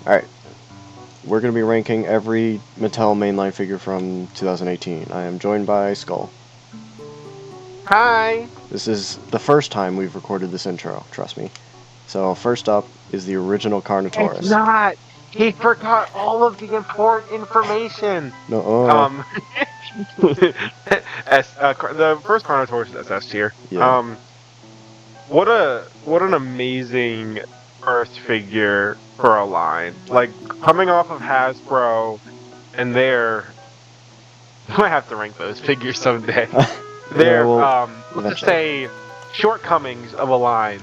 Alright, we're going to be ranking every Mattel mainline figure from 2018. I am joined by Skull. Hi! This is the first time we've recorded this intro, trust me. So first up is the original It's Carnotaurus. not! He forgot all of the important information! No, Um, the first Carnotaurus is SS tier. yeah. What an amazing first figure for a line. Like, coming off of Hasbro, and I might have to rank those figures someday. Yeah, well, Let's just eventually. say, shortcomings of a line.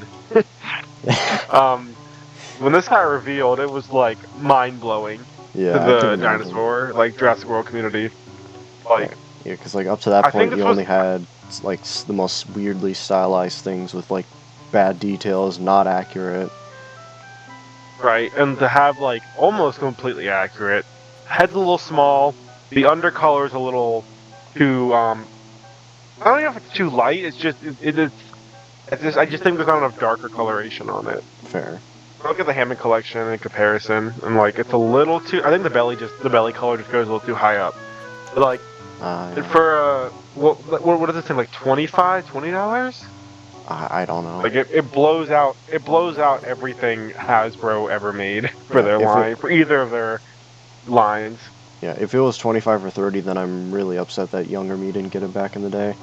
When this got revealed, it was like mind-blowing to Yeah, I can the imagine. dinosaur, like Jurassic World community. Yeah, Like, yeah, because like up to that I think point, this you was only had like the most weirdly stylized things with like bad details, not accurate. right, and to have like almost completely accurate. Head's a little small. The undercolor's a little too. I don't know if it's too light. It's just I just think there's not enough darker coloration on it. Fair. Look at the Hammond collection in comparison, and like it's a little too. I think the belly color just goes a little too high up. But, like, and Yeah. for what does it say, like $20? I don't know. Like it blows out everything Hasbro ever made for Yeah, their if it line, for either of their lines. yeah, if it was 25 or 30, then I'm really upset that younger me didn't get it back in the day.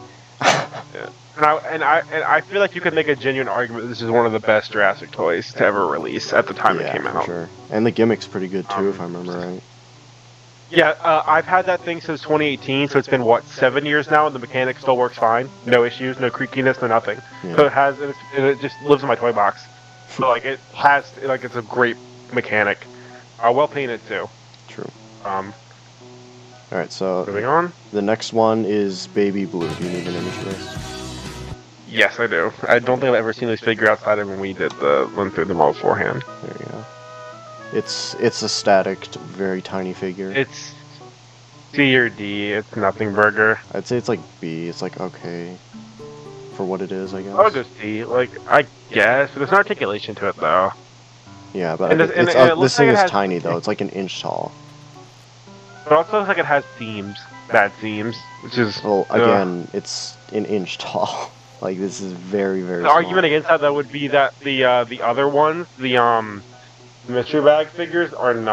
Yeah. And I feel like you could make a genuine argument that this is one of the best Jurassic toys to ever release at the time it Yeah, came for out. sure. And the gimmick's pretty good too, if I Um, remember right. yeah, I've had that thing since 2018, so it's been what, 7 years now, and the mechanic still works fine. No issues, no creakiness, no nothing. So Yeah. it just lives in my toy box. So like it's a great mechanic. Well painted too. True. Um, Alright, so Moving on. the next one is Baby Blue. Do you need an image for this? Yes, I do. I don't think I've ever seen this figure outside of when we did the went through them all beforehand. There you go. It's a static, very tiny figure. It's C or D. It's nothing burger. I'd say it's like B. It's like okay for what it is, I guess. I'll go C. Like, I guess, but there's no articulation to it though. Yeah, but And it's it this looks like thing it is has. tiny though. It's like an inch tall. It also looks like it has seams, bad seams, which is. Well, again, it's an inch tall. Like this is very very The small. argument against that though would be that the other ones, the mystery bag figures, don't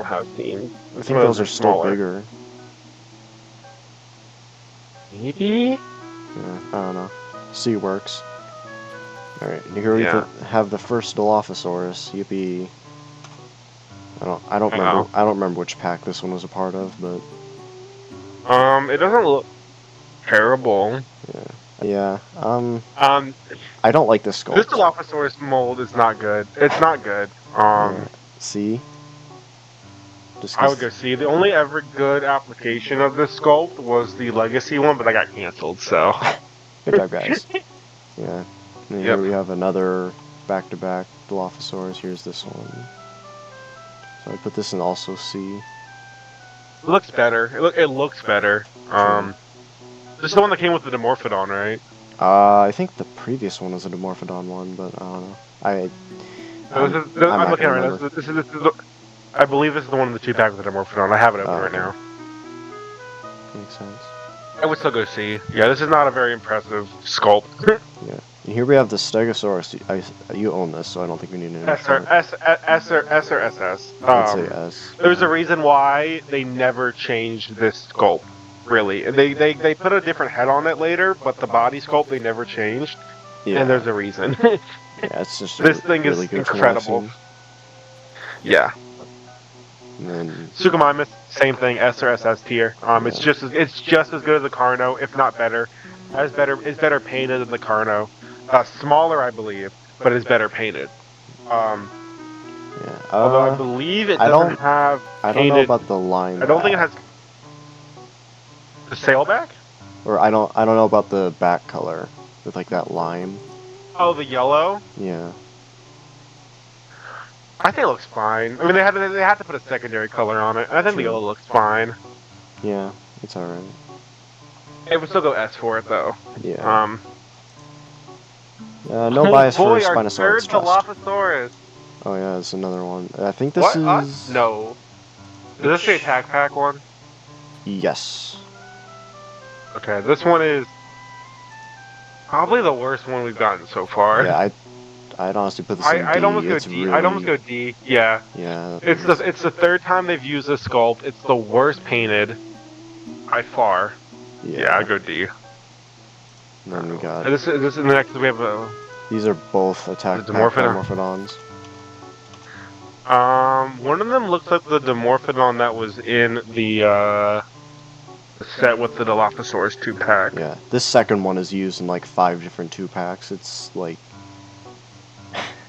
have seams. I think those are still smaller. bigger. Maybe. Yeah, I don't know. C works. Alright, here we Yeah. have the first Dilophosaurus. Yippee. I don't remember. know. I don't remember which pack this one was a part of, but It doesn't look terrible. yeah. Um, I don't like this sculpt. this Dilophosaurus mold is not good. It's not good. C. Just I would go see. The only ever good application of this sculpt was the Legacy one, but that got canceled. So. Good job, guys. Yeah. And here Yep. we have another back-to-back Dilophosaurus. Here's this one. So I put this in also C. It looks better. It looks better. This is the one that came with the Dimorphodon, right? I think the previous one was a Dimorphodon one, but I don't know. I'm I'm not looking gonna at it. remember. I believe this is the one in the two pack with the Dimorphodon. I have it open right Okay. now. Makes sense. I would still go see. Yeah, this is not a very impressive sculpt. Yeah. And here we have the Stegosaurus. You own this, so I don't think we need an image S for or it. SS. I'd say S. There's a reason why they never changed this sculpt. Really, they put a different head on it later, but the body sculpt they never changed, Yeah. and there's a reason. Yeah, it's just This thing really is good from what I've incredible. seen. Yeah. And then Suchomimus, same thing, S or SS tier. It's just as good as the Carno, if not better. It's better painted than the Carno. Smaller, I believe, but it's better painted. yeah. Although I believe it I doesn't have I painted. don't know about the line. I don't think it has the sailback. Or I don't know about the back color with like that lime. Oh, the yellow. Yeah. I think it looks fine. I mean, they had to put a secondary color on it. I think the True. yellow looks fine. Yeah. It's alright. It would still go S for it though. Yeah. No bias boy, for our Spinosaurus. third Trust. Dilophosaurus. Oh yeah, it's another one. I think this What? is... No. Is this the attack pack one? Yes. Okay, this one is probably the worst one we've gotten so far. Yeah, I'd honestly put this in I'd almost D. go It's D. I'd almost really... go D. Yeah. Yeah. It's the third time they've used this sculpt. It's the worst painted by far. Yeah, I'd go D. And then we got... This is the next. We have a. These are both attack The pack Dimorphodon. Dimorphodons. One of them looks like the Dimorphodon that was in the set with the Dilophosaurus 2-pack. Yeah, this second one is used in like 5 different 2-packs. It's like...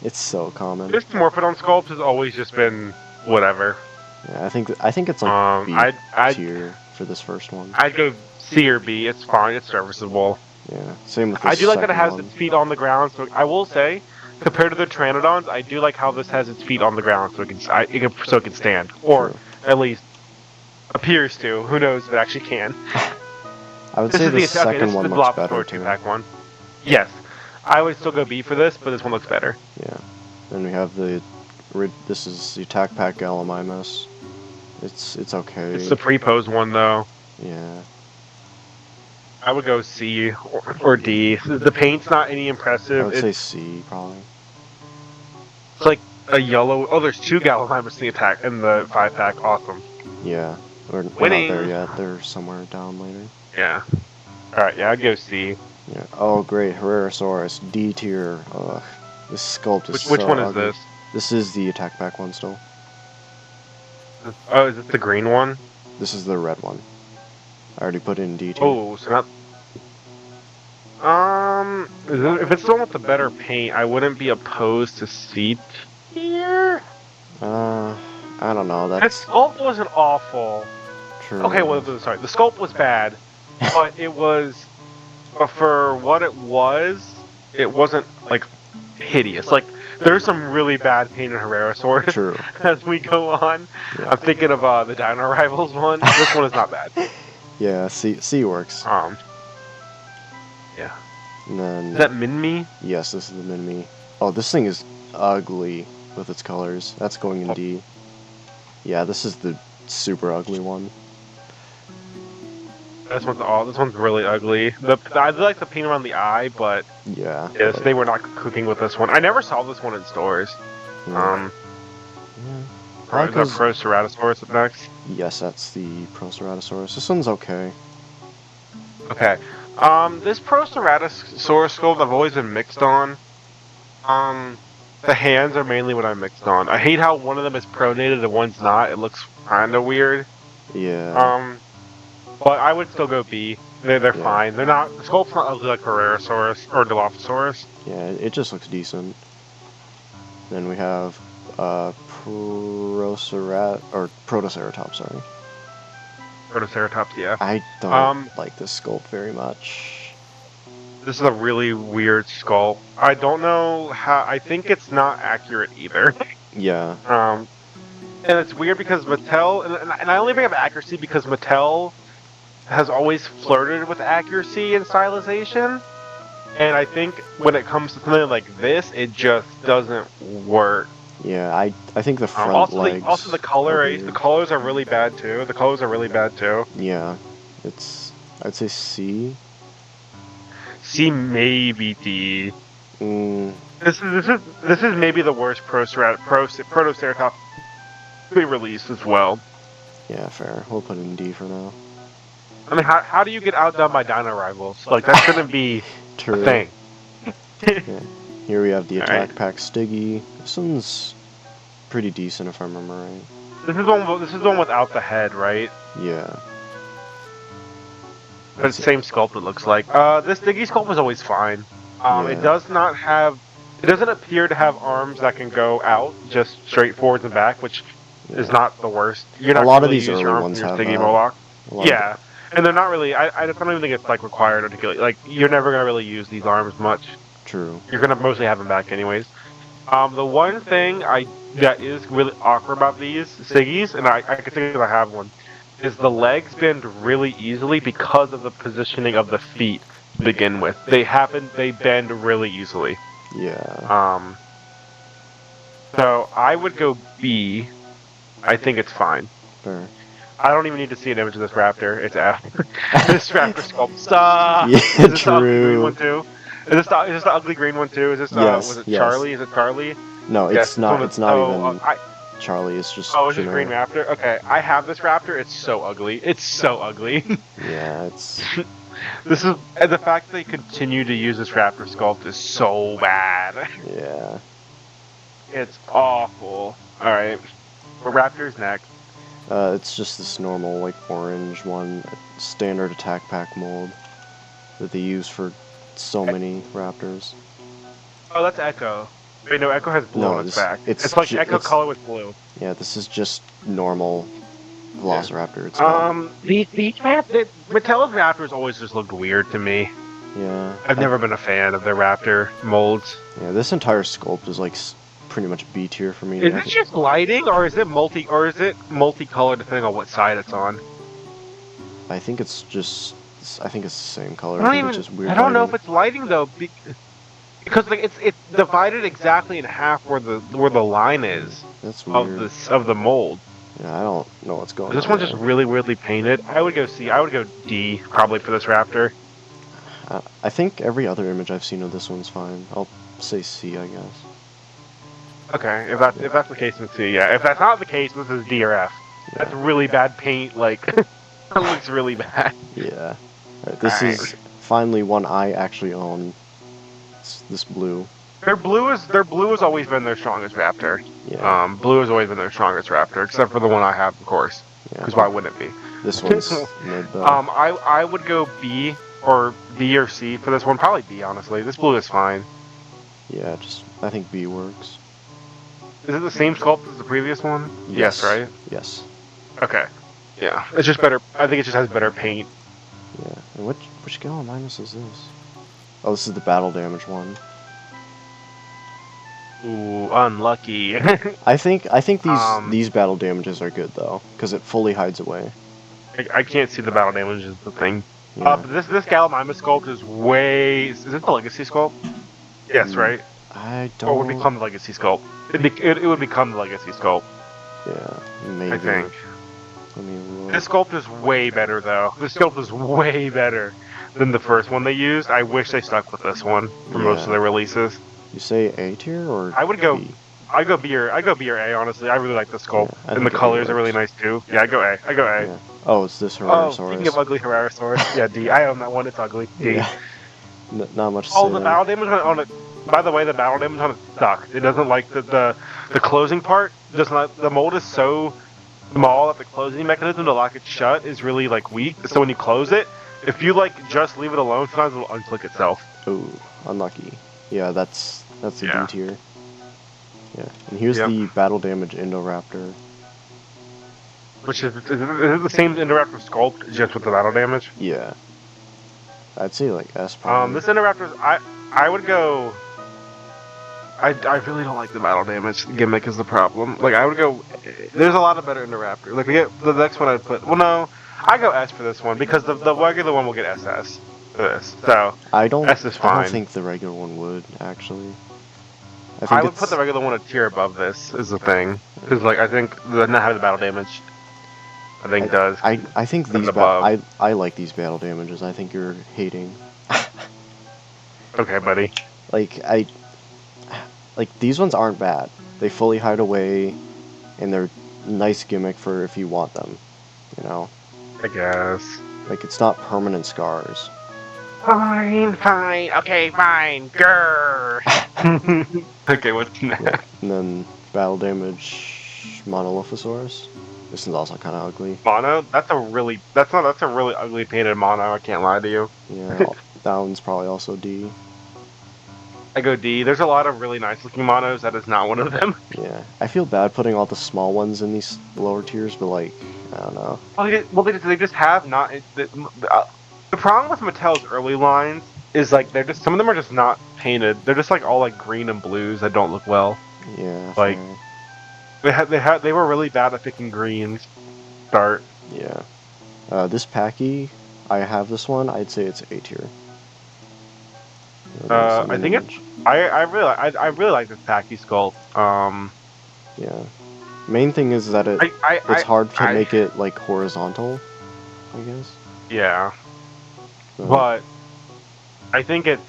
it's so common. This Dimorphodon sculpt has always just been whatever. Yeah, I think it's like B I'd tier for this first one. I'd go C or B. It's fine. It's serviceable. Yeah, same with this I do like that it second has one. its feet on the ground. So I will say, compared to the Pteranodons, I do like how this has its feet on the ground, so it can stand, or True. at least appears to. Who knows if it actually can? I would say the second this is one the looks better Dilophosaurus too. 2-pack one. Yes, I would still go B for this, but this one looks better. Yeah. Then we have the... this is the attack pack Gallimimus. It's okay. It's the pre-pose one though. Yeah. I would go C or D. The paint's not any I impressive. would say C, probably. It's like a yellow. Oh, there's 2 Gallimimus in the attack in the 5-pack. Awesome. Yeah. We're not Winning. there yet. They're somewhere down later. Yeah. All right. Yeah, I'd go C. Yeah. Oh, great. Herrerasaurus. D tier. Ugh. This sculpt is Which so one is ugly. this? This is the attack pack one still. Oh, is it the green one? This is the red one. I already put it in D tier. Oh, so not. If it's the one with the better paint, I wouldn't be opposed to C tier. I don't know. That That's sculpt wasn't awful. true. Okay, well, sorry, the sculpt was bad, but it was, for what it wasn't like hideous. Like there's some really bad paint in Herrerasaurus. True. As we go on, Yeah. I'm thinking of the Dino Rivals one. This one is not bad. Yeah, C works. Yeah. And then Is that Minmi? yes, this is the Minmi. Oh, this thing is ugly with its colors. That's going in D. Yeah, this is the super ugly one. This one's really ugly. I do like the paint around the eye, but Yeah. yes, but- they were not cooking with this one. I never saw this one in stores. yeah. Is that Proceratosaurus up next? Yes, that's the Proceratosaurus. This one's okay. Okay. This Proceratosaurus sculpt I've always been mixed on. The hands are mainly what I'm mixed on. I hate how one of them is pronated and one's not. It looks kind of weird. Yeah. But I would still go B. They're Yeah. fine. They're not. The sculpt's not ugly like Herrerasaurus or Dilophosaurus. Yeah, it just looks decent. Then we have Protoceratops, sorry. Protoceratops, yeah. I don't like this sculpt very much. This is a really weird sculpt. I don't know how. I think it's not accurate either. Yeah. And it's weird because Mattel, and I only bring up accuracy because Mattel has always flirted with accuracy and stylization. And I think when it comes to something like this, it just doesn't work. Yeah, I think the front legs... also the color, are weird. the colors are really bad too. The colors are really bad too. Yeah. I'd say C. C, maybe D. This is maybe the worst Protoceratops they released as well. Yeah, fair. We'll put it in D for now. I mean, how do you get outdone by Dino Rivals? Like, that shouldn't be True. a thing. Yeah. Here we have the attack Alright. pack Stiggy. This one's pretty decent if I remember right. This is the one without the head, right? Yeah. But it's the same sculpt, it looks like. This Diggy sculpt is always fine. Yeah. It doesn't appear to have arms that can go out, just straight forwards and back, which is not the worst. You're not A lot of really these use your early arms ones in your have Stiggy that. Moloch. A lot Yeah. And they're not really, I don't even think it's like required articulate. Like, you're never going to really use these arms much. True. You're going to mostly have them back anyways. The one thing that is really awkward about these Siggies, and I can think that I have one, is the legs bend really easily because of the positioning of the feet to begin with. They bend really easily. Yeah. So I would go B. I think it's fine. Fair. I don't even need to see an image of this raptor. It's F. This raptor sculpt sucks. Yeah, Is this the ugly green one true. too? Is this the ugly green one too? Is this was Yes, it yes. Charlie? Is it Charlie? No, Yes, it's this one not. is It's not so. even Charlie. It's just Oh, it's just green generic. raptor. Okay, I have this raptor. It's so ugly. It's so ugly. Yeah, it's. This is and the fact that they continue to use this raptor sculpt is so bad. Yeah. It's awful. All right, but raptor's next. It's just this normal, like, orange one, standard attack pack mold that they use for so many raptors. Oh, that's Echo. Wait, no, Echo has blue No, on its back. it's It's like Echo it's color with blue. yeah. This is just normal Yeah. Velociraptor. It's not. These Mattel's Raptors always just looked weird to me. Yeah. I've never been a fan of their Raptor molds. Yeah, this entire sculpt is like pretty much B tier for me. Is it just lighting, or is it multicolored depending on what side it's on? I think it's just. I think it's the same color. I don't think even. it's just weird I don't know if lighting. it's lighting though, because like it's divided exactly in half where the line is That's of weird. the mold. Yeah, I don't know what's going on. This one's just there. really weirdly painted. I would go C. I would go D probably for this Raptor. I think every other image I've seen of this one's fine. I'll say C, I guess. Okay, if that's the case, then C. Yeah, if that's not the case, this is D or F. That's Yeah. really bad paint. Like, that looks really bad. Yeah. Alright, this Alright. is finally one I actually own. It's this blue. Their blue has always been their strongest Raptor. Yeah. Blue has always been their strongest Raptor, except for the one I have, of course. Yeah. Because why wouldn't it be? This one's mid though. I would go B or B or C for this one. Probably B, honestly. This blue is fine. Yeah, I think B works. Is it the same sculpt as the previous one? Yes, right? Yes. Okay. Yeah. It's just better. I think it just has better paint. Yeah. And which Gala minus is this? Oh, this is the battle damage one. Ooh, unlucky. I think Um, these battle damages are good though, because it fully hides away. I can't see the battle damage is the thing. Yeah. But this Gallimimus sculpt is way. Is it the Legacy sculpt? Yes, right. I Or would don't. become the Legacy sculpt. It would become the Legacy sculpt. Yeah, maybe. I think. Let me look. This sculpt is way better though. This sculpt is way better than the first one they used. I wish they stuck with this one for most of Yeah. their releases. You say A tier or I would go. B? I go B or A. Honestly, I really like the sculpt, Yeah, I and the think it colors are really works. nice too. Yeah, I go A. I go A. Yeah. Oh, it's this Oh, speaking of Herrerasaurus. ugly Herrerasaurus, yeah, D. I own that one. It's ugly. D. Yeah. Not much to Oh, say the there. battle damage on it. By the way, the battle damage on it sucks. It doesn't like the closing part. Does not. The mold is so small that the closing mechanism to lock it shut is really like weak. So when you close it, if you like just leave it alone, sometimes it'll unclick itself. Ooh, unlucky. Yeah, that's the Yeah. D tier. Yeah, and here's Yep. the battle damage Indoraptor. Which is it the same Indoraptor sculpt just with the battle damage? Yeah. I'd say like S probably. This Indoraptor, I would go. I really don't like the battle damage gimmick is the problem. Like I would go. There's a lot of better Indoraptor. Like we get the next one I'd put. Well, no, I go S for this one because the regular one will get SS for this. So I don't. S is I fine. don't think the regular one would actually. I think I would it's, put the regular one a tier above this. Is the thing because like I think the not having the battle damage, I think does. I think From these. above. I like these battle damages. I think you're hating. Okay, buddy. Like these ones aren't bad. They fully hide away, and they're nice gimmick for if you want them. You know, I guess. like it's not permanent scars. Fine. Okay, fine. Grr. Okay, what's next? And then battle damage Monolophosaurus. This one's also kind of ugly. Mono? That's a really ugly painted mono. I can't lie to you. Yeah, that one's probably also D. I go D. There's a lot of really nice looking monos. That is not one of them. Yeah, I feel bad putting all the small ones in these lower tiers, but like, I don't know. They just have not. The problem with Mattel's early lines is like they're just some of them are just not painted. They're just like all like green and blues that don't look well. Yeah. Like- fair. They were really bad at picking greens. Start. Yeah. This Packy, I have this one. I'd say it's A tier. I think it's. I really like this tacky sculpt. Yeah. Main thing is that it's hard to make it like horizontal, I guess. Yeah, but I think it's.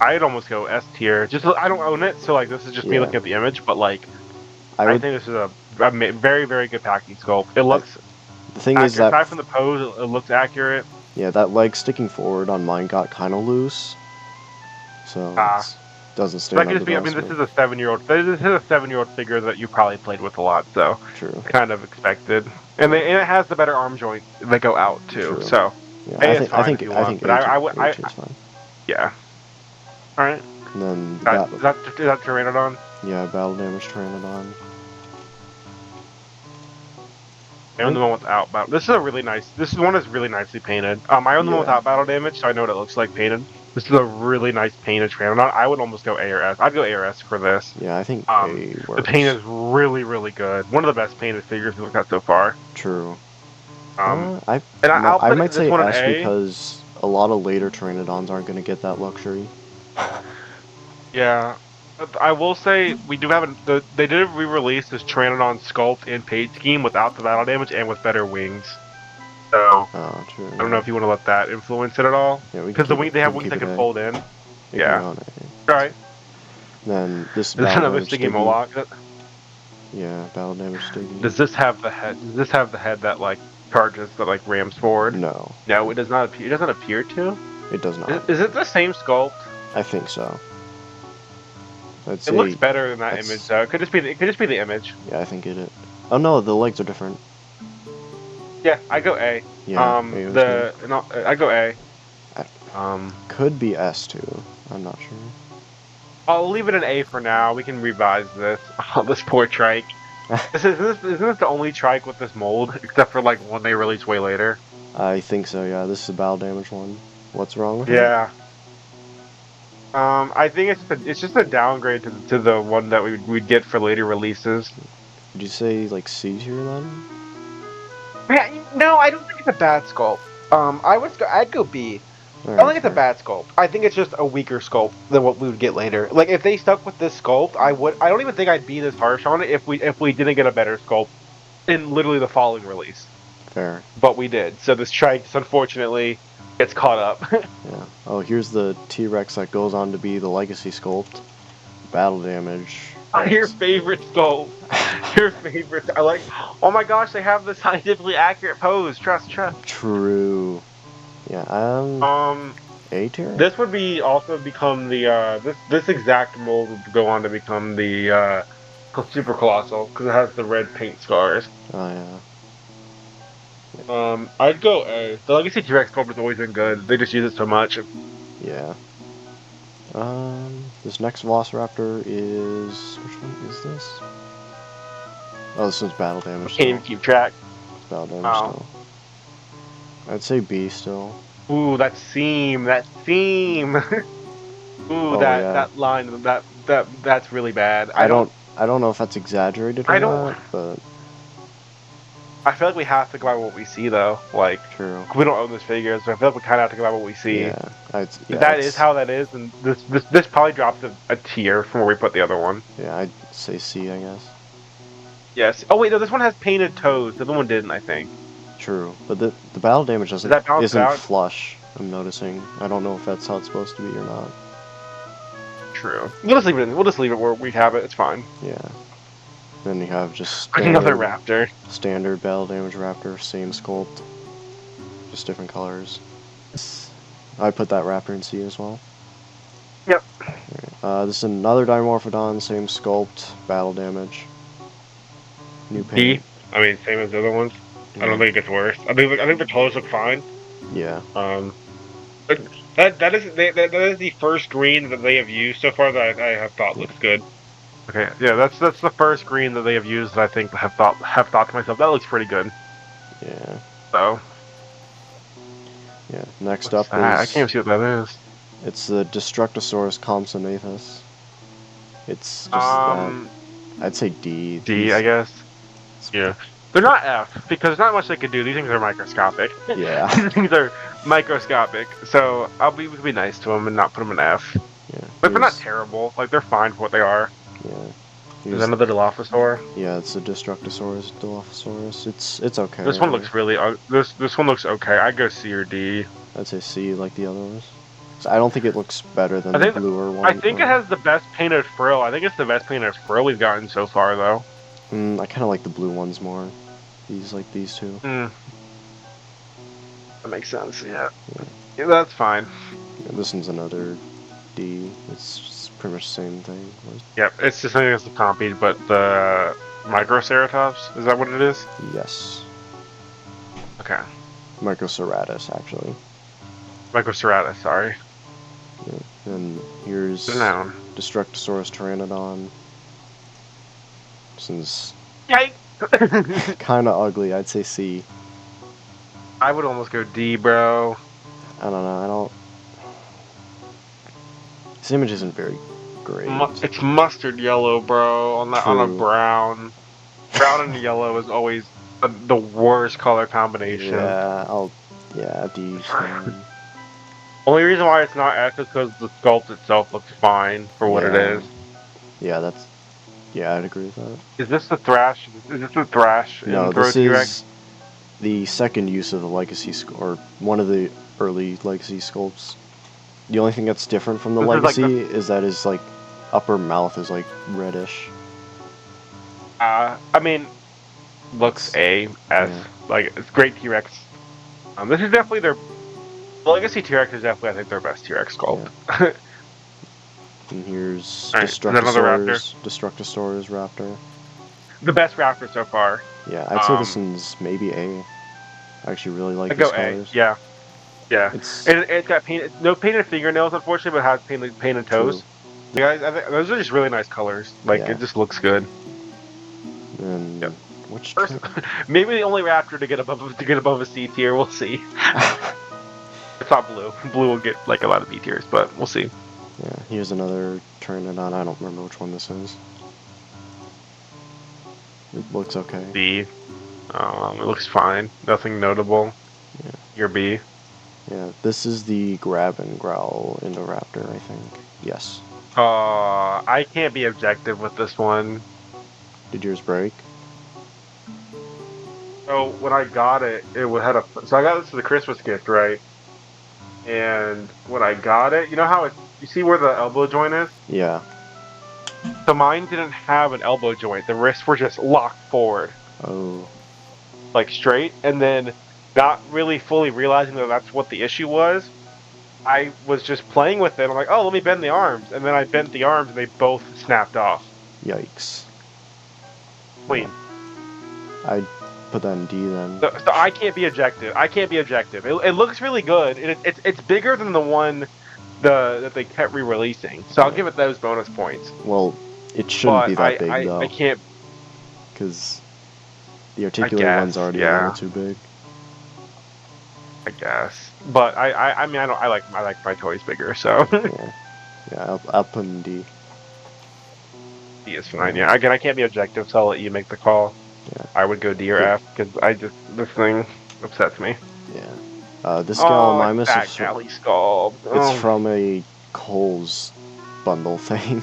I'd almost go S tier. Just I don't own it, so like this is just me looking at the image. But like, I think this is a very very good packing sculpt. It looks. The thing accurate. is that aside from the pose, it looks accurate. Yeah, that leg sticking forward on mine got kind of loose, so it doesn't stay. That could just be. I mean, this is a 7-year-old. This is a 7-year-old figure that you probably played with a lot, so true. Kind of expected. And it has the better arm joints that go out too. True. So yeah, I think it's fine. Yeah. All right. And then is that Pteranodon? Yeah, battle damage Pteranodon. I own the one without battle. This is a really nice. This one is really nicely painted. I own the one without battle damage, so I know what it looks like painted. This is a really nice painted Pteranodon. I would almost go A or S. I'd go A or S for this. Yeah, I think A works. The paint is really, really good. One of the best painted figures we've got so far. True. I might say S because a lot of later Pteranodons aren't going to get that luxury. Yeah. I will say we do have they did re-release this Pteranodon sculpt and paint scheme without the battle damage and with better wings. So true. I don't know if you want to let that influence it at all. Yeah, because they have wings that can fold in. Yeah. All right. Then this another sticky Moloch. Yeah, battle damage sticky. Does this have the head? Does this have the head that like charges that like rams forward? No. No, it does not. It doesn't appear to. It does not. Is it the same sculpt? I think so. It looks better than that image, though. It could just be the image. Yeah, I think it is. Oh no, the legs are different. Yeah, I go A. Yeah, I go A. Could be S too. I'm not sure. I'll leave it an A for now. We can revise this. Oh, this poor trike. Isn't this the only trike with this mold, except for like one they released way later? I think so. Yeah, this is a battle damage one. What's wrong with it? Yeah. I think it's just a downgrade to the one that we'd get for later releases. Would you say like C tier then? Yeah, no, I don't think it's a bad sculpt. I'd go B. I don't think it's a bad sculpt. I think it's just a weaker sculpt than what we would get later. Like if they stuck with this sculpt, I don't even think I'd be this harsh on it if we didn't get a better sculpt in literally the following release. Fair. But we did. So this trike, unfortunately, gets caught up. Yeah. Oh, here's the T-Rex that goes on to be the legacy sculpt. Battle damage. Your favorite sculpt. Your favorite. I like. Oh my gosh, they have the scientifically accurate pose. Trust. True. Yeah. A tier. This would also become the this exact mold would go on to become the super colossal because it has the red paint scars. Oh yeah. I'd go A. The Legacy T-Rex sculpt has always been good. They just use it so much. Yeah. This next Velociraptor is... Which one is this? Oh, this one's battle damage. Can't even keep track. It's battle damage still. I'd say B still. Ooh, that seam. Ooh, that line. That's really bad. I don't know if that's exaggerated or not, but... I feel like we have to go by what we see, though. Like, true. We don't own this figure, so I feel like we kind of have to go by what we see. Yeah, that is how that is, and this probably drops a tier from where we put the other one. Yeah, I'd say C, I guess. Yes. Oh wait, no, this one has painted toes. The other one didn't, I think. True, but the battle damage isn't flush. I'm noticing. I don't know if that's how it's supposed to be or not. True. We'll just leave it where we have it. It's fine. Yeah. Then you have just another raptor. Standard battle damage raptor, same sculpt, just different colors. I put that raptor in C as well. Yep. Right. This is another Dimorphodon, same sculpt, battle damage. New paint. D. I mean, same as the other ones. Yeah. I don't think it gets worse. I think the colors look fine. Yeah. That is the first green that they have used so far that I have thought looks good. Okay, yeah, that's the first green that they have used that I think have thought to myself, that looks pretty good. Yeah. So. Yeah, next up is... I can't see what that is. It's the Destructosaurus compsognathus. It's just that. I'd say D. D, I guess. Yeah. They're not F, because there's not much they could do. These things are microscopic. Yeah. These things are microscopic, so we could be nice to them and not put them in F. Yeah. But they're not terrible. Like, they're fine for what they are. Yeah. There's another Dilophosaur. Yeah, it's a Destructosaurus, Dilophosaurus. It's okay. This one looks really... This one looks okay. I'd go C or D. I'd say C like the other ones. So I don't think it looks better than I the think bluer one. I think it has the best painted frill. I think it's the best painted frill we've gotten so far, though. I kind of like the blue ones more. These two. That makes sense. Yeah, that's fine. Yeah, this one's another D. It's pretty much the same thing. Yep, it's just something that's the compete, but the Microceratops, is that what it is? Yes. Okay. Microceratus, actually. Microceratus, sorry. Yeah. And here's The noun. Destructosaurus Pteranodon. This one's Yikes! kind of ugly. I'd say C. I would almost go D, bro. I don't know. This image isn't very great. It's mustard yellow, bro, on a brown. Brown and yellow is always the worst color combination. Yeah, D. Only reason why it's not F is because the sculpt itself looks fine for what it is. Yeah, I'd agree with that. Is this the Thrash? Is this the Thrash? No, this is the second use of the Legacy or one of the early Legacy sculpts. The only thing that's different from the Legacy is that his like upper mouth is like reddish. I mean, looks A, S. Yeah. Like, it's great T-Rex. This is definitely the Legacy T-Rex is definitely, I think, their best T-Rex sculpt. Yeah. And here's Destructosaurus Raptor. The best Raptor so far. Yeah, I'd say this one's maybe A. I actually really like these colors. A, yeah. Yeah. It's got no painted fingernails, unfortunately, but it has painted toes. Guys, I think those are just really nice colors. Like, it just looks good. And which maybe the only Raptor to get above a C tier. We'll see. It's not blue. Blue will get like a lot of B tiers, but we'll see. Yeah, here's another Pteranodon. I don't remember which one this is. It looks okay. B. It looks fine. Nothing notable. Yeah. You're B. Yeah, this is the Grab and Growl Indoraptor, I think. Yes. I can't be objective with this one. Did yours break? So when I got it, had a. So I got this as a Christmas gift, right? And when I got it, you know how you see where the elbow joint is? Yeah. So mine didn't have an elbow joint. The wrists were just locked forward. Oh. Like straight, and then not really fully realizing that that's what the issue was. I was just playing with it. I'm like, oh, let me bend the arms, and then I bent the arms, and they both snapped off. Yikes. Clean. I'd put that in D then. So I can't be objective. It looks really good. It's bigger than the one that they kept re-releasing. So I'll give it those bonus points. Well, it shouldn't be that big though. I can't. Because the articulated one's already a little too big. I guess, but I mean I like my toys bigger, so. Yeah, I'll put in D. D is fine. Yeah, again I can't be objective, so I'll let you make the call. Yeah. I would go D or F because this thing upsets me. Yeah. This Gallimimus is Galley Skull. It's from a Kohl's bundle thing.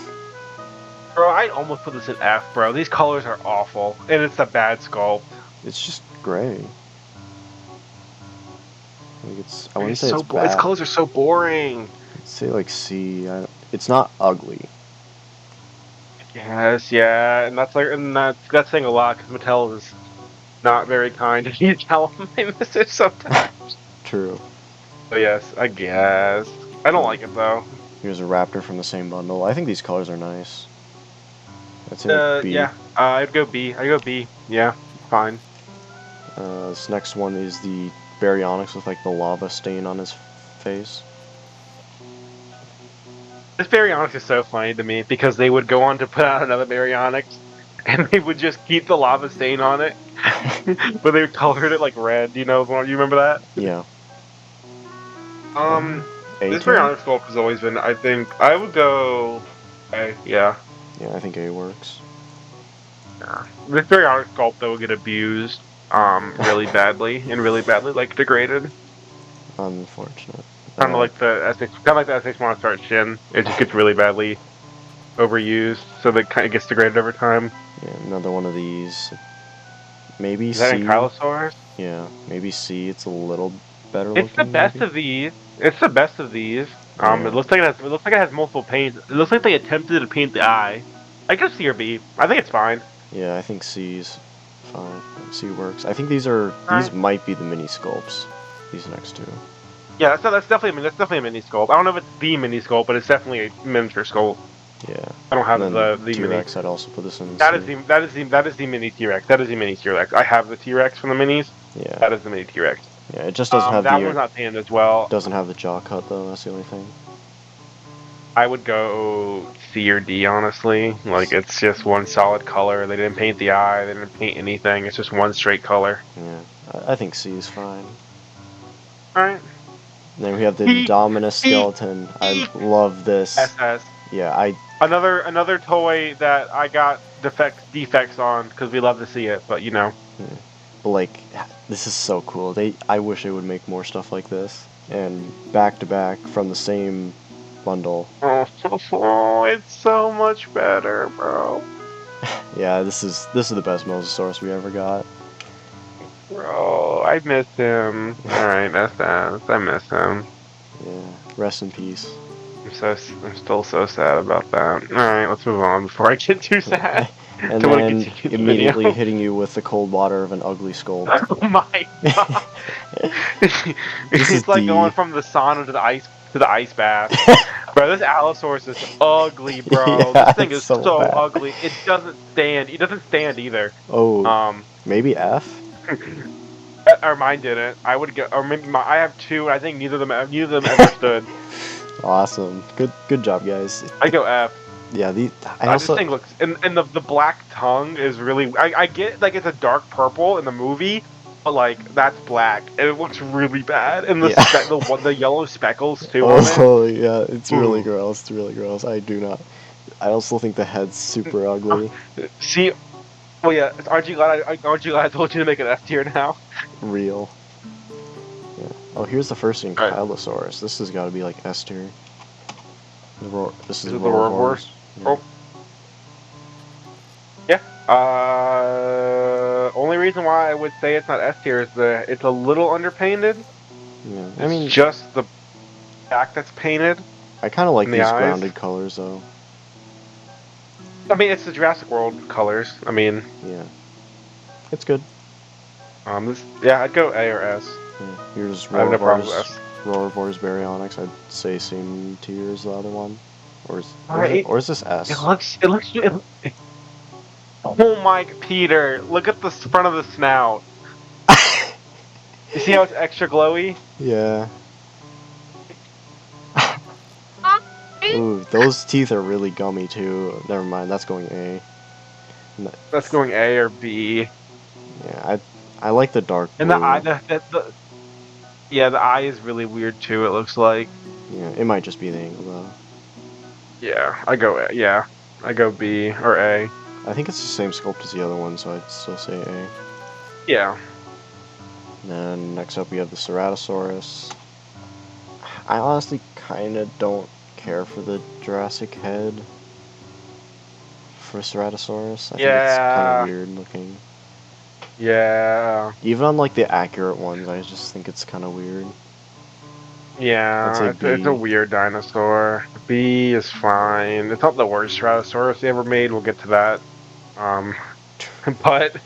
Bro, I'd almost put this in F, bro. These colors are awful, and it's a bad sculpt. It's just gray. Like I wouldn't say it's bad. Its colors are so boring. I'd say like C. It's not ugly. Yes, yeah, and that's saying a lot because Mattel is not very kind if you tell them they miss it sometimes. True. So yes, I guess. I don't like it though. Here's a Raptor from the same bundle. I think these colors are nice. That's it. B. Yeah, I'd go B. Yeah, fine. This next one is the Baryonyx with like the lava stain on his face. This Baryonyx is so funny to me because they would go on to put out another Baryonyx and they would just keep the lava stain on it, but they colored it like red. You remember that? Yeah. This Baryonyx sculpt has always been. I think I would go A. Yeah. Yeah, I think A works. Yeah. This Baryonyx sculpt though will get abused, really badly, like degraded. Unfortunate. Kind of like the SH monster art Shin. It just gets really badly overused, so that kind of gets degraded over time. Yeah, another one of these. Maybe Is that C. Ankylosaurus? Yeah, maybe C. It's a little better It's the looking. best Maybe. of these. It's the best of these. Yeah. It looks like it has multiple paints. It looks like they attempted to paint the eye. I guess C or B. I think it's fine. Yeah, I think C's fine. C works. I think these Alright. might be the mini sculpts. These next two. Yeah, that's definitely a mini sculpt. I don't know if it's the mini sculpt, but it's definitely a miniature sculpt. Yeah. I don't have And then the mini. T-Rex. I'd also put this in. That C. is the mini T-Rex. That is the mini T-Rex. I have the T-Rex from the minis. Yeah. That is the mini T-Rex. Yeah. It just doesn't have that the. one's not painted as well. Doesn't have the jaw cut though. That's the only thing. I would go C or D, honestly. Like, it's just one solid color. They didn't paint the eye. They didn't paint anything. It's just one straight color. Yeah. I think C is fine. Alright. Then we have the Dominus skeleton. I love this. SS. Yeah. Another toy that I got defects on because we love to see it, but you know. Like, this is so cool. I wish they would make more stuff like this. And back to back from the same bundle. Oh, it's so much better, bro. Yeah, this is the best Mosasaurus we ever got. Bro, I miss him. Alright, that's that. I miss him. Yeah, rest in peace. I'm still so sad about that. Alright, let's move on before I get too sad. And Don't wanna then continue the immediately video. hitting you with the cold water of an ugly sculpt. Oh my god. It's like going from the sauna to the ice bath. Bro, this Allosaurus is ugly, bro. Yeah, this thing is it's so so bad. ugly. It doesn't stand. It doesn't stand either. Oh, maybe F? Or mine didn't. I would go. Or maybe I have two. I think neither of them ever stood. Awesome. Good job, guys. I go F. Yeah, This also thing looks, and the black tongue is really. I get like it's a dark purple in the movie, but like that's black, and it looks really bad. And Yeah. the yellow speckles too on it. oh yeah, it's really gross. It's really gross. I also think the head's super ugly. See, oh yeah, aren't you glad I told you to make an S tier now? Real. Yeah. Oh, here's the first Ankylosaurus. This has got to be like S tier. This is the Roar Roarhorse? Yeah. Oh. Yeah. Only reason why I would say it's not S tier is it's a little underpainted. Yeah. I It's mean, just the back that's painted. I kind of like the these eyes. grounded colors though. I mean, it's the Jurassic World colors. I mean, Yeah. It's good. I'd go A or S. Yeah. Here's I have no problem with S. Roarvor's Baryonyx. I'd say same tier as the other one. Or is this S? It looks. Oh my, Peter! Look at the front of the snout. You see how it's extra glowy? Yeah. Ooh, those teeth are really gummy too. Never mind, that's going A. That's going A or B. Yeah, I like the dark blue. And the eye, the eye is really weird too. It looks like. Yeah, it might just be the angle though. Yeah, I go A. Yeah, I go B or A. I think it's the same sculpt as the other one, so I'd still say A. Yeah. And then next up we have the Ceratosaurus. I honestly kind of don't care for the Jurassic head for Ceratosaurus. I think it's kind of weird looking. Yeah. Even on like the accurate ones, I just think it's kind of weird. Yeah, I'd say it's a B. weird dinosaur. B is fine. It's not the worst Ceratosaurus they ever made. We'll get to that. But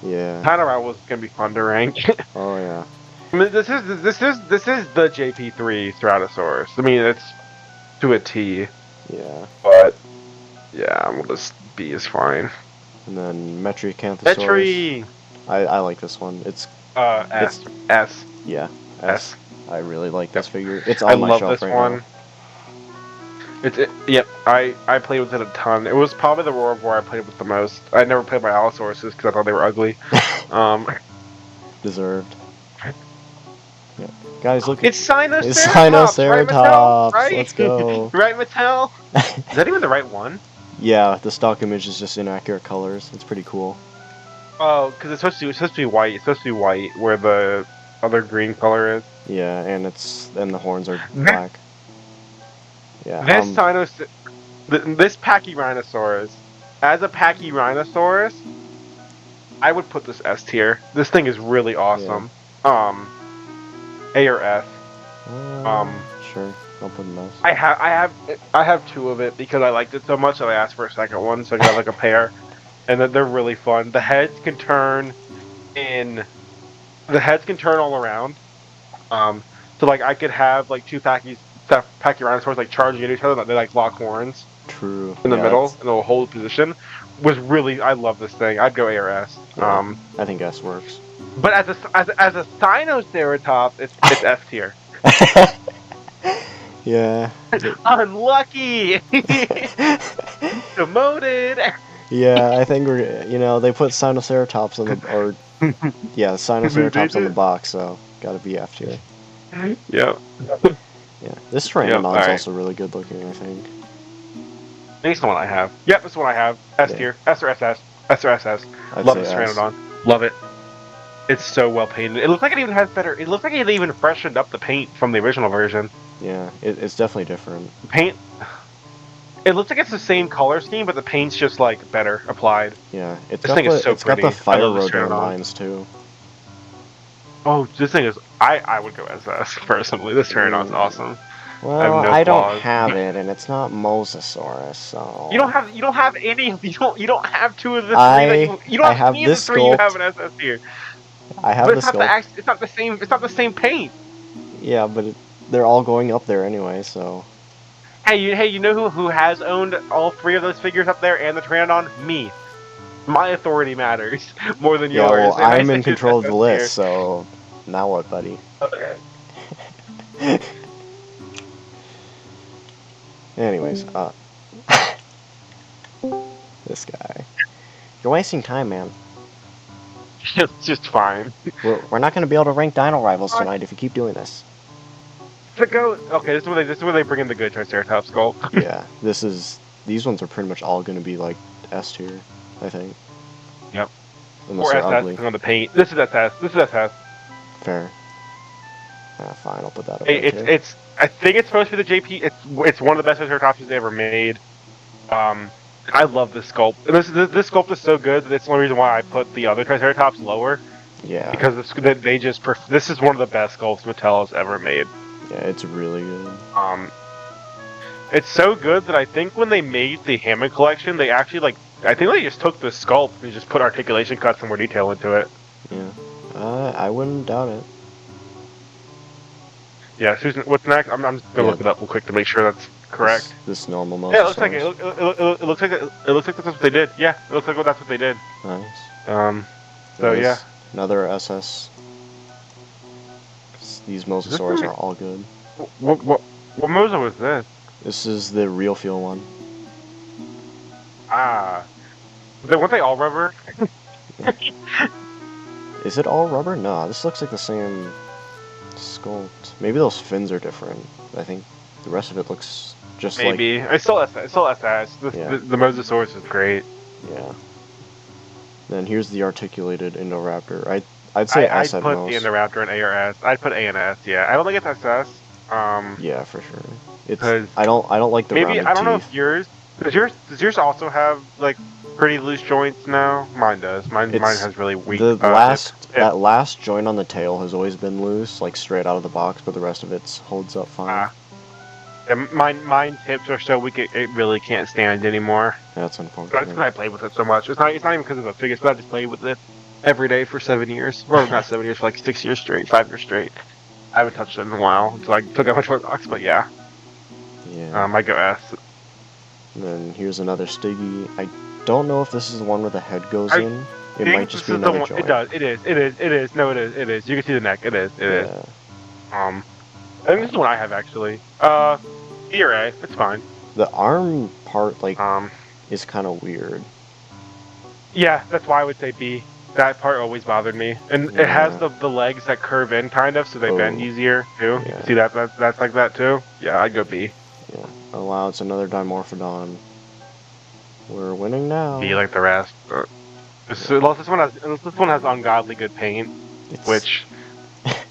Yeah. Dinosaur was gonna be fun to rank. Oh yeah. I mean, this is the JP3 Ceratosaurus. I mean, it's to a T. Yeah. But yeah, we'll just B is fine. And then Metriacanthosaurus. Petri. I like this one. It's S. S. yeah. S. I really like this figure. It's I on my love shelf this right one. now. Yep, I played with it a ton. It was probably the Roarvor I played with the most. I never played my Allosauruses because I thought they were ugly. Deserved. Yeah. Guys, look. It's Sinoceratops! It's Sinoceratops! Right, Mattel? Right? Let's go. Right, Mattel? Is that even the right one? Yeah, the stock image is just inaccurate colors. It's pretty cool. Oh, because it's supposed to be white. It's supposed to be white, where the other green color is. Yeah, and the horns are black. Yeah. This this Pachyrhinosaurus, as a Pachyrhinosaurus, I would put this S tier. This thing is really awesome. A or S. Sure. I'll put an S. I have two of it because I liked it so much that I asked for a second one, so I got like a pair, and they're really fun. The heads can turn all around. So like I could have like two Pachyrhinosaurs like charging at each other, but they like lock horns. True. In the middle, and it'll hold position. I love this thing. I'd go A or S. Yeah, I think S works. But as a Sinoceratops, it's F tier. Yeah. Unlucky. Demoted. Yeah, I think they put Sinoceratops on Sinoceratops on the box, so gotta be F tier. Yeah. Yeah, this Pteranodon's also really good looking, I think. I think it's the one I have. Yep, it's the one I have. S tier. S or SS. S or SS. Love this Pteranodon. Love it. It's so well painted. It looks like it even has better. It looks like it even freshened up the paint from the original version. Yeah, it's definitely different. Paint. It looks like it's the same color scheme, but the paint's just like better applied. Yeah, this thing is so pretty. Got the fire rodent lines too. Oh, this thing is. I would go SS personally. This Pteranodon's awesome. Well, I don't have it, and it's not Mosasaurus, so. You don't have any. You don't have two of the three. You don't have any of the three you have an SS here. I have the sculpt. It's not the same. It's not the same paint. Yeah, but they're all going up there anyway, so. Hey, you know who has owned all three of those figures up there and the Pteranodon? Me. My authority matters more than yours. Well, I'm in control of the list, so now what, buddy? Okay. Anyways, this guy. You're wasting time, man. It's just fine. We're not going to be able to rank Dino Rivals tonight if you keep doing this. Okay, this is where they bring in the good Triceratops sculpt. Yeah, these ones are pretty much all going to be like S tier, I think. Yep. Unless they're ugly. On the paint. This is SS. Fair. Fine, I'll put that up. I think it's supposed to be the JP. It's one of the best Triceratops they ever made. I love this sculpt. This sculpt is so good that it's the only reason why I put the other Triceratops lower. Yeah. Because this is one of the best sculpts Mattel has ever made. Yeah, it's really good. It's so good that I think when they made the Hammond collection, they actually I think they just took the sculpt and just put articulation cuts and more detail into it. Yeah. I wouldn't doubt it. Yeah, Susan, what's next? I'm just gonna look it up real quick to make sure that's correct. This normal mode. Yeah, it looks like it looks like that's what they did. Yeah, it looks like that's what they did. Nice. So yeah. Another SS. These Mosasaurs are all good. What Mosa was this? This is the real feel one. Weren't they all rubber? Is it all rubber? No, this looks like the same sculpt. Maybe those fins are different. I think the rest of it looks just like... Maybe. It's still SS. The Mosasaurus is great. Yeah. Then here's the articulated Indoraptor. I'd say S at most. I'd put the Indoraptor in A or S. I'd put A and S, yeah. I don't think it's SS. Yeah, for sure. I don't like the rounded teeth. I don't know if yours... Does yours also have, like, pretty loose joints now? Mine does. Mine has really weak... That last joint on the tail has always been loose, like straight out of the box, but the rest of it holds up fine. Mine tips are so weak it really can't stand anymore. That's unfortunate. That's because I played with it so much. It's not even because of the figures, but I just played with it every day for 7 years. Or not 7 years, for like 6 years straight, 5 years straight. I haven't touched it in a while until I took out my toy box, but yeah. Yeah. I go S. And then here's another Stiggy. I don't know if this is the one where the head goes in. It might just be another joint. It does. It is. No, it is. You can see the neck. It is. I think this is one I have actually. Here, A. It's fine. The arm part, is kind of weird. Yeah, that's why I would say B. That part always bothered me, and it has the legs that curve in, kind of, so they bend easier too. Yeah. See that's like that too. Yeah, I'd go B. Yeah. Oh wow, it's another Dimorphodon. We're winning now. B like the rest. This one has ungodly good paint, which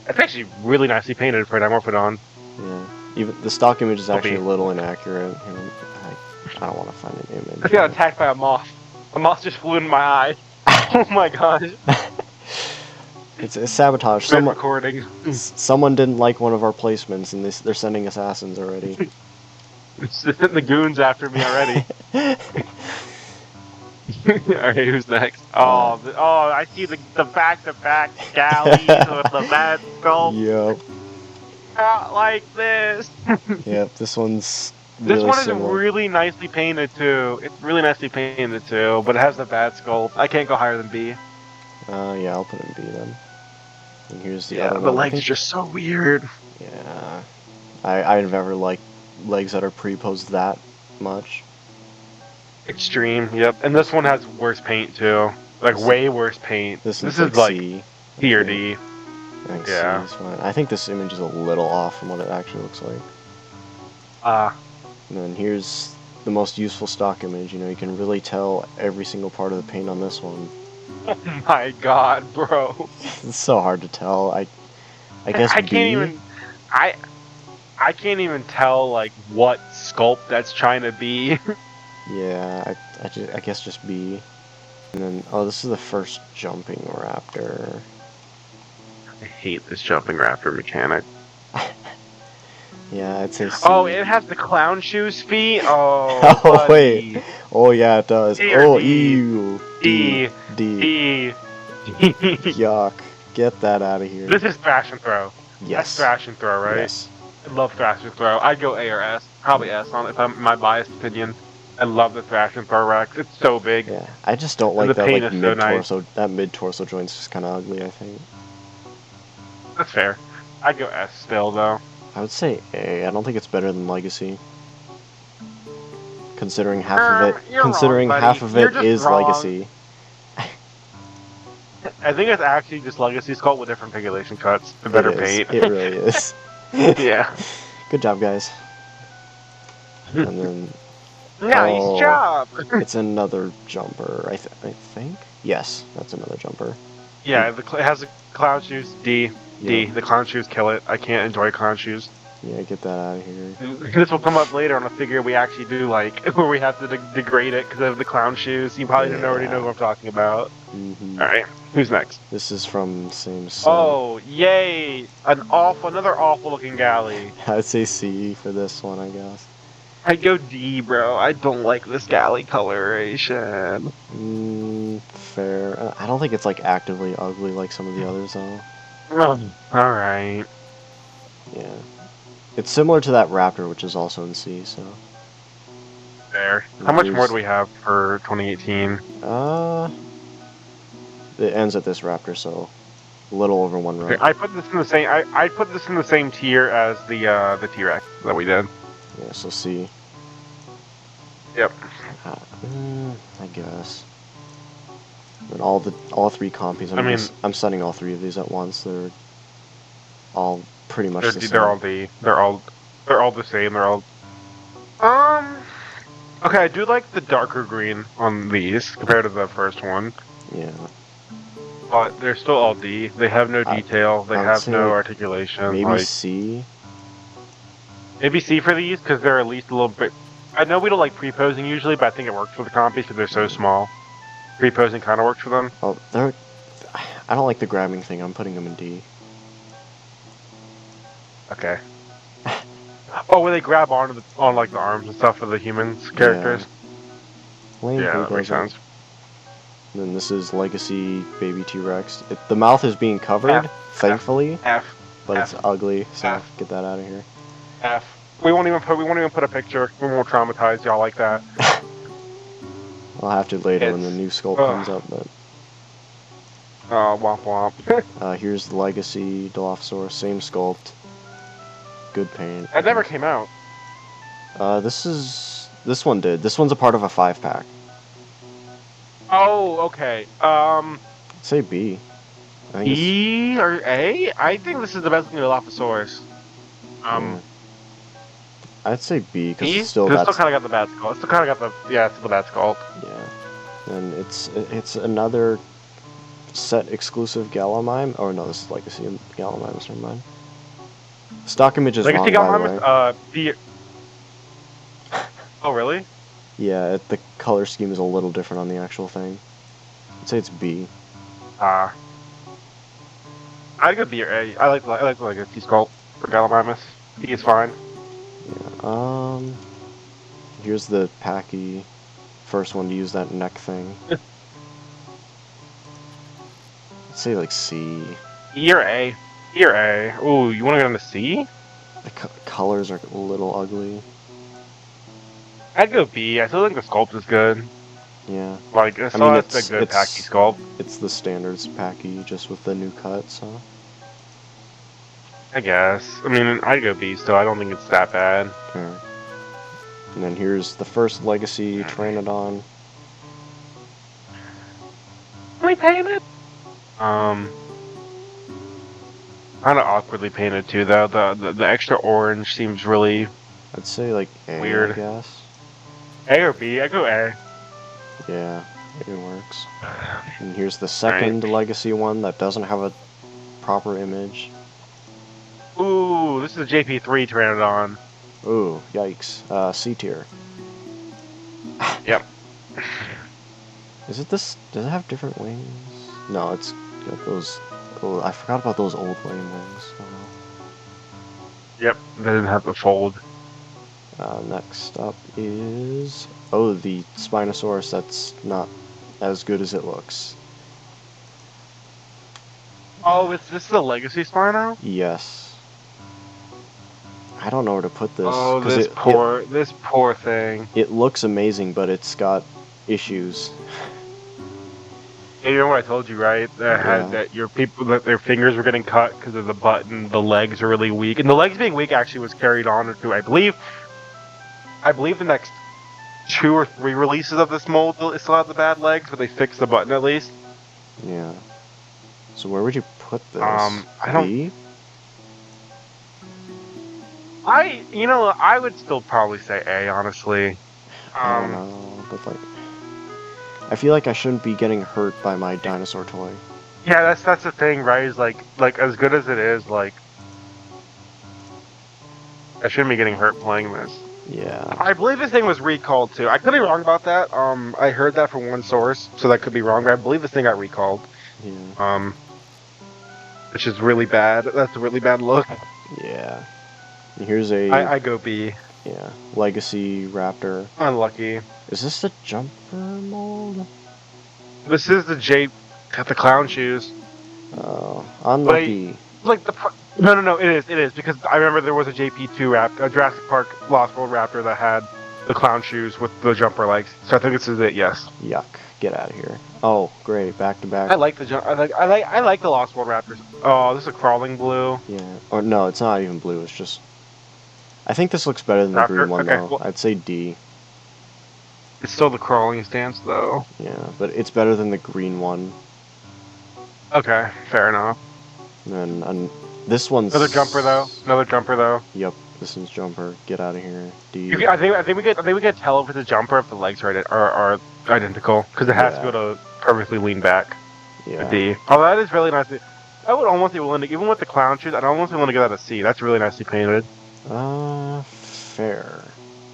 It's actually really nicely painted for Dimorphodon. Yeah. Even the stock image is actually a Puppy. little inaccurate. I don't want to find an I image. got attacked by a moth. A moth just flew in my eye. Oh my gosh. It's sabotage. Mid recording. Someone didn't like one of our placements, and they're sending assassins already. The goons after me already. Alright, who's next? Oh, I see the back-to-back galleys with the bad sculpt. Yep. Not like this. Yep, this one's This really one is similar. really nicely painted too. It's really nicely painted too, but it has the bad sculpt. I can't go higher than B. Yeah, I'll put in B then. And here's the Yeah, other the one. legs are just so weird. Yeah. I've never liked legs that are pre-posed that much. Extreme, yep. And this one has worse paint too. Like way worse paint. This is is like C. T or D. I think Yeah. C is fine. I think this image is a little off from what it actually looks like. And then here's the most useful stock image. You know, you can really tell every single part of the paint on this one. Oh my god, bro. It's so hard to tell. I guess I B. can't even I can't even tell like what sculpt that's trying to be. Yeah, I guess just B. And then, this is the first jumping raptor. I hate this jumping raptor mechanic. Yeah, I'd say C. Oh, it has the clown shoes feet? Oh, Oh, buddy. wait. Oh, yeah, it does. D or Oh, D? ew. D. D. Yuck. Get that out of here. This is thrash and throw. Yes. That's thrash and throw, right? Yes. I love thrash and throw. I'd go A or S. Probably S on it if I'm my biased opinion. I love the thrash and throw Rex. It's so big. Yeah, I just don't like the that paint like is so mid-torso. That mid-torso joint's just kind of ugly, I think. That's fair. I'd go S still, though. I would say A. I don't think it's better than Legacy. Considering half of it, You're considering wrong, half buddy. of You're it just is wrong. Legacy. I think it's actually just Legacy Sculpt with different pigulation cuts and better It is. paint. It really is. Yeah. Good job, guys. And then Nice job! it's another jumper. I think. Yes, that's another jumper. Yeah, it has the clown shoes. D. D. Yeah. The clown shoes kill it. I can't enjoy clown shoes. Yeah, get that out of here. This will come up later on a figure we actually do like, where we have to degrade it because of the clown shoes. You probably didn't already know what I'm talking about. Alright, who's next? This is from same set. Oh, yay! Another awful looking galley. I'd say C for this one, I guess. I'd go D, bro. I don't like this galley coloration. Fair. I don't think it's like actively ugly like some of the others though. Alright. Yeah. It's similar to that Raptor, which is also in C, so. There. How much more do we have for 2018? It ends at this Raptor, so a little over one row. Okay, I put this in the same. I put this in the same tier as the T-Rex that we did. Yeah, so C. Yep. I guess. And all three compies. I'm sending all three of these at once. They're all pretty much the same. They're all the same. They're all. Okay, I do like the darker green on these compared to the first one. Yeah. But they're still all D. They have no detail. They have no articulation. Maybe like, C. Maybe C for these because they're at least a little bit. I know we don't like pre-posing usually, but I think it works for the compies because they're so small. Pre-posing kind of works for them. Oh, I don't like the grabbing thing. I'm putting them in D. Okay. Oh, where they grab on like the arms and stuff of the humans characters. Lame, Yeah, that makes sense. And then this is Legacy Baby T-Rex. The mouth is being covered, thankfully, but it's ugly. So get that out of here. F. We won't even put a picture. We won't traumatize y'all like that. I'll have to later when the new sculpt comes up, but. Womp womp. Here's the Legacy Dilophosaurus, same sculpt. Good paint. That never came out. This one did. This one's a part of a 5-pack. Oh, okay. Say B. E or A? I think this is the best looking Dilophosaurus. I'd say B because E? it's still kind of got the bad skull. It's still kind of got the bad skull. Yeah, and it's another set exclusive Gallimime. Oh no, this is Legacy and Gallimimus. Never mind. Stock image is Legacy wrong, by the Gallimimus, way. Oh, really? Yeah, the color scheme is a little different on the actual thing. I'd say it's B. I'd go B or A. I like the Legacy Sculpt for Gallimimus. B is fine. Yeah, here's the Packy. First one to use that neck thing. Let's say like C. E or A? E or A? Ooh, you want to go into C? The colors are a little ugly. I'd go B. I still think the sculpt is good. Yeah. Like, it's a good Packy sculpt. It's the standards Packy, just with the new cut, so. I guess. I mean, I'd go B still. I don't think it's that bad. Fair. And then here's the first Legacy Pteranodon. Really painted? Kind of awkwardly painted too, though. The extra orange seems really I'd say like A, weird. I guess. A or B? I go A. Yeah, it works. And here's the second Legacy one that doesn't have a proper image. Ooh, this is a JP3 Pteranodon. Ooh, yikes. C tier. Yep. Is it this? Does it have different wings? No, it's got those. Oh, I forgot about those old lame wings. Oh. Yep, they didn't have the fold. Next up is the Spinosaurus. That's not as good as it looks. Oh, this is a Legacy Spino? Yes. I don't know where to put this. Oh, this poor thing. It looks amazing, but it's got issues. Yeah, you know what I told you, right? That their fingers were getting cut because of the butt and the legs are really weak. And the legs being weak actually was carried on to, I believe the next 2 or 3 releases of this mold will still have the bad legs, but they fixed the button at least. Yeah. So where would you put this? I don't. B? I would still probably say A, honestly. I don't know, but like, I feel like I shouldn't be getting hurt by my dinosaur toy. Yeah, that's the thing, right? Is like as good as it is, like I shouldn't be getting hurt playing this. Yeah. I believe this thing was recalled too. I could be wrong about that. I heard that from one source, so that could be wrong. But I believe this thing got recalled. Yeah. Which is really bad. That's a really bad look. Yeah. And here's a. I go B. Yeah. Legacy Raptor. Unlucky. Is this the jumper mold? This is the got the clown shoes. Oh, unlucky. No, it is because I remember there was a JP2 Raptor, a Jurassic Park Lost World Raptor that had the clown shoes with the jumper legs. So I think this is it. Yes. Yuck! Get out of here. Oh, great! Back to back. I like the I like the Lost World Raptors. Oh, this is a crawling blue. Yeah. Or no, it's not even blue. It's just. I think this looks better than the green one though. Well, I'd say D. It's still the crawling stance though. Yeah, but it's better than the green one. Okay, fair enough. And then this one's another jumper though. Yep, this one's jumper. Get out of here, D. I think we could tell if it's a jumper if the legs are identical because it has to be able to perfectly lean back. Yeah. D. Oh, that is really nice. I would almost be willing to, even with the clown shoes, I'd almost be willing to give that a C. That's really nicely painted. Fair.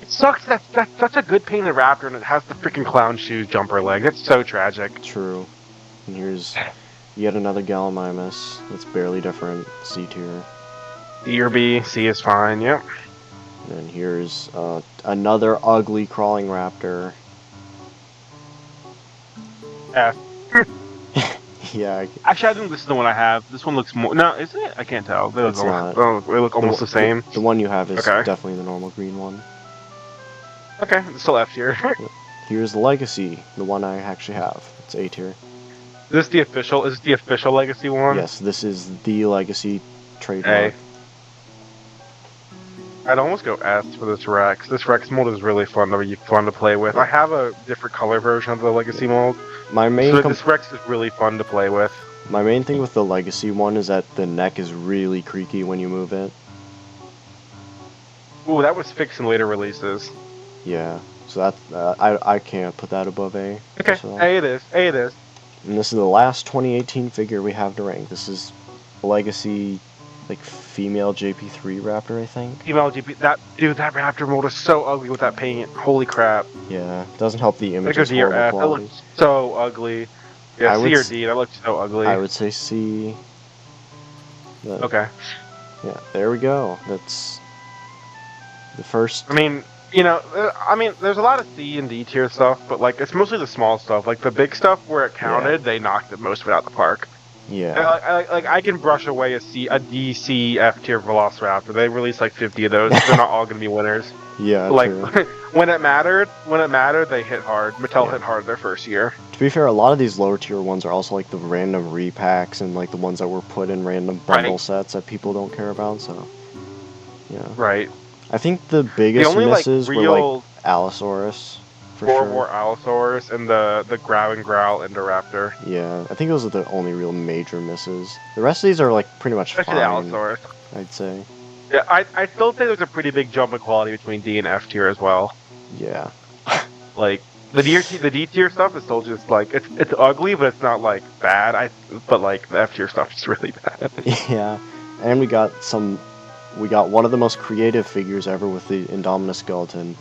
It sucks. That's such a good painted raptor, and it has the freaking clown shoes jumper leg. That's so tragic. True. And here's yet another Gallimimus. That's barely different. C tier. D or B. C is fine. Yep. And here's another ugly crawling raptor. F. Yeah. Actually, I think this is the one I have. This one looks more. No, is it? I can't tell. They look, they look almost the same. The one you have is definitely the normal green one. Okay, it's still F tier. Here's the Legacy, the one I actually have. It's A tier. Is this the official Legacy one? Yes, this is the Legacy trademark. I'd almost go S for this Rex. This Rex mold is really fun to play with. I have a different color version of the Legacy mold. This Rex is really fun to play with. My main thing with the Legacy one is that the neck is really creaky when you move it. Ooh, that was fixed in later releases. Yeah, so that I can't put that above A. Okay, so. A it is. And this is the last 2018 figure we have to rank. This is Legacy, like, female JP3 Raptor, I think. Female GP, that Raptor mold is so ugly with that paint. Holy crap. Yeah, doesn't help the That image goes is to your horrible F. That quality. looks so ugly. Yeah, I C would or s- D. That looks so ugly. I would say C. Okay. Yeah, there we go. That's the first. I mean, there's a lot of C and D tier stuff, but like it's mostly the small stuff. Like the big stuff where it counted, they knocked most of it out the park. Yeah. I can brush away a D, C, F tier Velociraptor. They released like 50 of those. They're not all gonna be winners. Yeah, Like true. when it mattered, they hit hard. Mattel hit hard their first year. To be fair, a lot of these lower tier ones are also like the random repacks and like the ones that were put in random bundle sets that people don't care about, so yeah. Right. I think the biggest only, misses like, were real like Allosaurus for World sure. War Allosaurus and the Growl and Growl Indoraptor. Yeah, I think those are the only real major misses. The rest of these are like pretty much Especially the fine, Allosaurus. I'd say. Yeah, I still think there's a pretty big jump in quality between D and F tier as well. Yeah. Like the D tier stuff is still just like it's ugly, but it's not like bad. But like the F tier stuff is really bad. Yeah, and we got one of the most creative figures ever with the Indominus skeleton,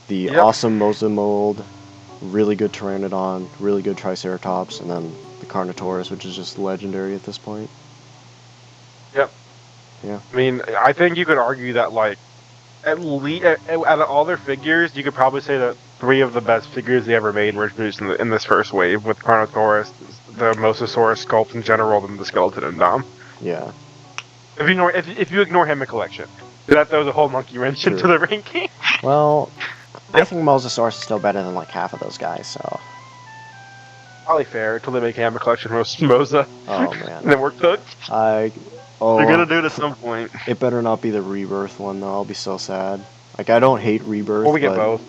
the awesome Mosa mold, really good Pteranodon, really good Triceratops, and then the Carnotaurus, which is just legendary at this point. Yep. Yeah. I mean, I think you could argue that like at least out of all their figures, you could probably say that 3 of the best figures they ever made were introduced in this first wave with Carnotaurus, the Mosasaurus sculpt in general, and the skeleton and Dom. Yeah. If you ignore him in collection, that throws a whole monkey wrench into the ranking. Well, I think Mosasaurus is still better than like half of those guys, so. Probably fair until they make Hammer Collection Mosa. Oh man. And then we're cooked. They're gonna do it at some point. It better not be the Rebirth one though. I'll be so sad. Like I don't hate Rebirth. Or we get both.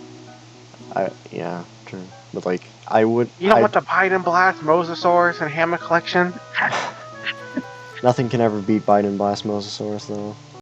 Yeah, true. But like I would. You don't want the Biden Blast Mosasaurus and Hammer Collection? Nothing can ever beat Biden Blast Mosasaurus though.